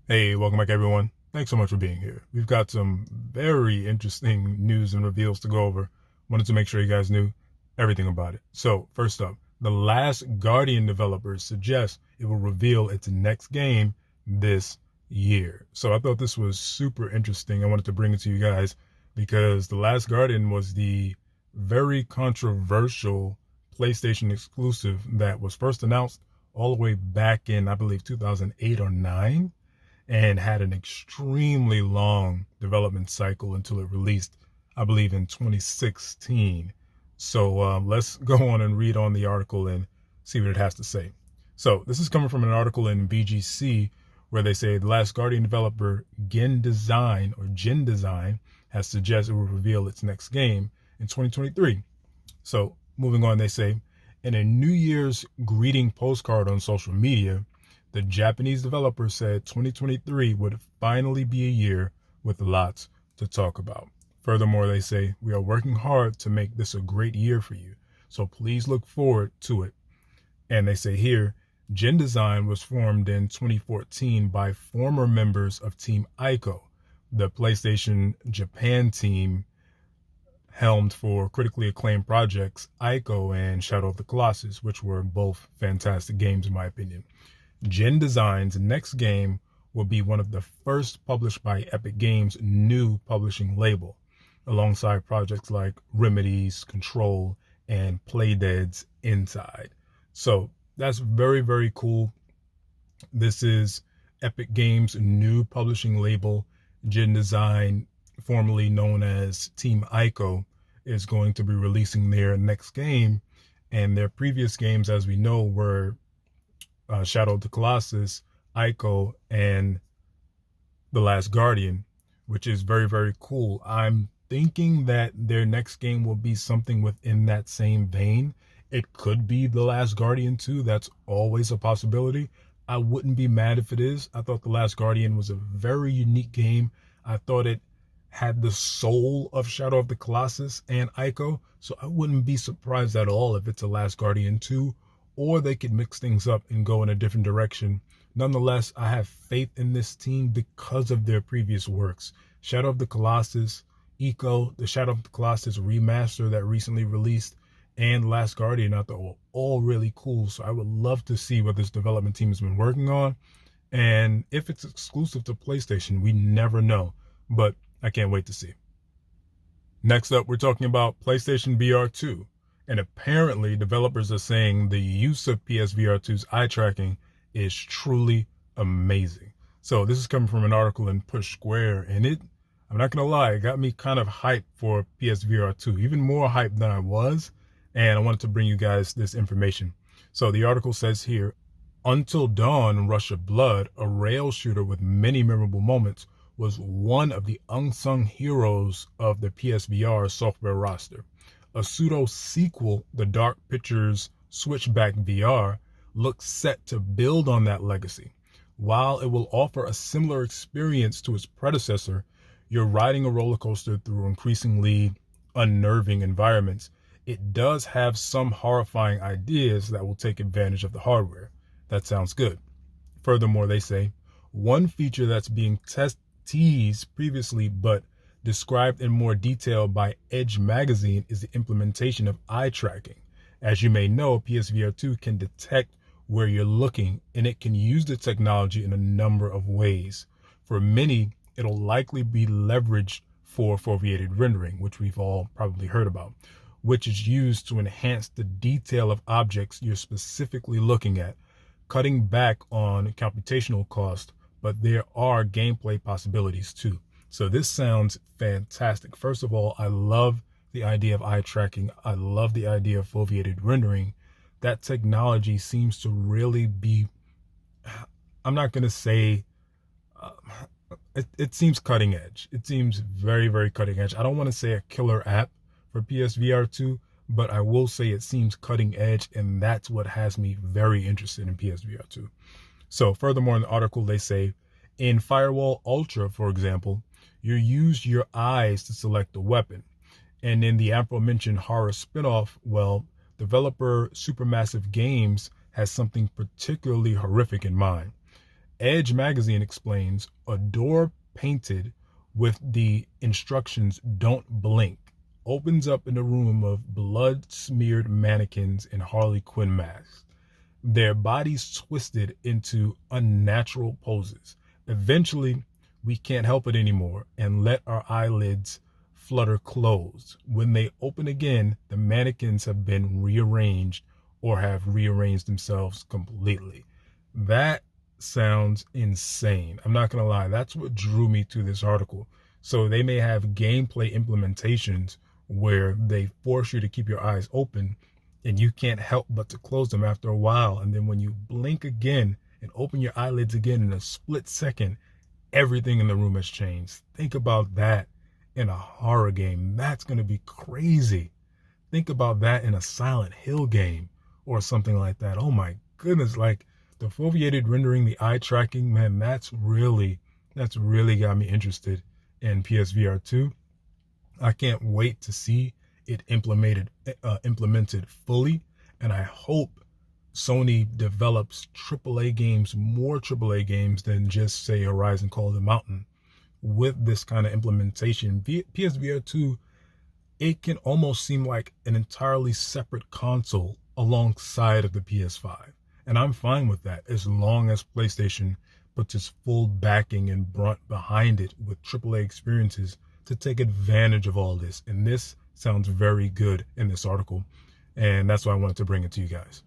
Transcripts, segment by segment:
Hey, welcome back, everyone. Thanks so much for being here. We've got some very interesting news and reveals to go over. Wanted to make sure you guys knew everything about it. So, first up, The Last Guardian developers suggest it will reveal its next game this year. So, I thought this was super interesting. I wanted to bring it to you guys because The Last Guardian was the very controversial PlayStation exclusive that was first announced all the way back in, I believe, 2008 or 9, and had an extremely long development cycle until it released, I believe, in 2016. So let's go on and read on the article and see what it has to say. So this is coming from an article in VGC where they say the Last Guardian developer Gen Design has suggested it will reveal its next game in 2023. So moving on, they say, in a New Year's greeting postcard on social media, the Japanese developer said 2023 would finally be a year with lots to talk about. Furthermore, they say, we are working hard to make this a great year for you, so please look forward to it. And they say here, Gen Design was formed in 2014 by former members of Team ICO, the PlayStation Japan team helmed for critically acclaimed projects ICO and Shadow of the Colossus, which were both fantastic games in my opinion. Gen Design's next game will be one of the first published by Epic Games' new publishing label, alongside projects like Remedy's Control and Playdead's Inside. So that's very, very cool. This is Epic Games' new publishing label. Gen Design, formerly known as Team ICO, is going to be releasing their next game. And their previous games, as we know, were Shadow of the Colossus, ICO, and The Last Guardian, which is very, very cool. I'm thinking that their next game will be something within that same vein. It could be The Last Guardian 2. That's always a possibility. I wouldn't be mad if it is. I thought The Last Guardian was a very unique game. I thought it had the soul of Shadow of the Colossus and ICO, so I wouldn't be surprised at all if it's a Last Guardian 2, or they could mix things up and go in a different direction. Nonetheless, I have faith in this team because of their previous works. Shadow of the Colossus, the Shadow of the Colossus remaster that recently released, and Last Guardian, I thought were all really cool. So I would love to see what this development team has been working on. And if it's exclusive to PlayStation, we never know. But I can't wait to see. Next up, we're talking about PlayStation VR2. And apparently, developers are saying the use of PSVR2's eye tracking is truly amazing. So this is coming from an article in Push Square, and I'm not going to lie, it got me kind of hyped for PSVR2, even more hyped than I was. And I wanted to bring you guys this information. So the article says here, Until Dawn Rush of Blood, a rail shooter with many memorable moments, was one of the unsung heroes of the PSVR software roster. A pseudo sequel, The Dark Pictures Switchback VR, looks set to build on that legacy. While it will offer a similar experience to its predecessor, you're riding a roller coaster through increasingly unnerving environments. It does have some horrifying ideas that will take advantage of the hardware. That sounds good. Furthermore, they say, one feature that's being teased previously but described in more detail by Edge magazine is the implementation of eye tracking. As you may know, PSVR2 can detect where you're looking, and it can use the technology in a number of ways. For many, it'll likely be leveraged for foveated rendering, which we've all probably heard about, which is used to enhance the detail of objects you're specifically looking at, cutting back on computational cost, but there are gameplay possibilities too. So this sounds fantastic. First of all, I love the idea of eye tracking. I love the idea of foveated rendering. That technology seems to really be, I'm not going to say, uh, it seems cutting edge. It seems very, very cutting edge. I don't want to say a killer app for PSVR2, but I will say it seems cutting edge, and that's what has me very interested in PSVR2. So furthermore, in the article, they say, in Firewall Ultra, for example, you use your eyes to select a weapon. And in the aforementioned horror spinoff, well, developer Supermassive Games has something particularly horrific in mind. Edge magazine explains a door painted with the instructions "Don't blink" opens up in a room of blood-smeared mannequins in Harley Quinn masks, their bodies twisted into unnatural poses. Eventually, we can't help it anymore and let our eyelids flutter closed. When they open again, the mannequins have been rearranged or have rearranged themselves completely. That sounds insane. I'm not going to lie. That's what drew me to this article. So they may have gameplay implementations where they force you to keep your eyes open and you can't help but to close them after a while. And then when you blink again and open your eyelids again in a split second, everything in the room has changed. Think about that in a horror game. That's going to be crazy. Think about that in a Silent Hill game or something like that. Oh my goodness. Like the foveated rendering, the eye tracking, man, that's really got me interested in PSVR2. I can't wait to see it implemented fully, and I hope Sony develops AAA games, more AAA games than just say Horizon Call of the Mountain with this kind of implementation. PSVR2, it can almost seem like an entirely separate console alongside of the PS5, and I'm fine with that as long as PlayStation puts its full backing and brunt behind it with AAA experiences to take advantage of all this. And this sounds very good in this article, and that's why I wanted to bring it to you guys.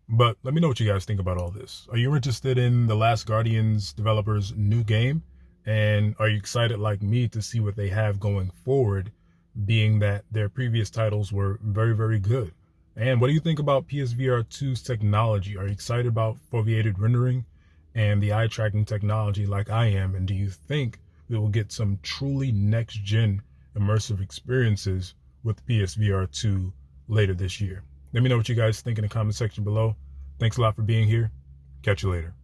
But let me know what you guys think about all this. Are you interested in The Last Guardian's developers' new game? And are you excited like me to see what they have going forward, being that their previous titles were very, very good? And what do you think about PSVR2's technology? Are you excited about foveated rendering and the eye tracking technology like I am? And do you think we will get some truly next-gen immersive experiences with PSVR2 later this year? Let me know what you guys think in the comment section below. Thanks a lot for being here. Catch you later.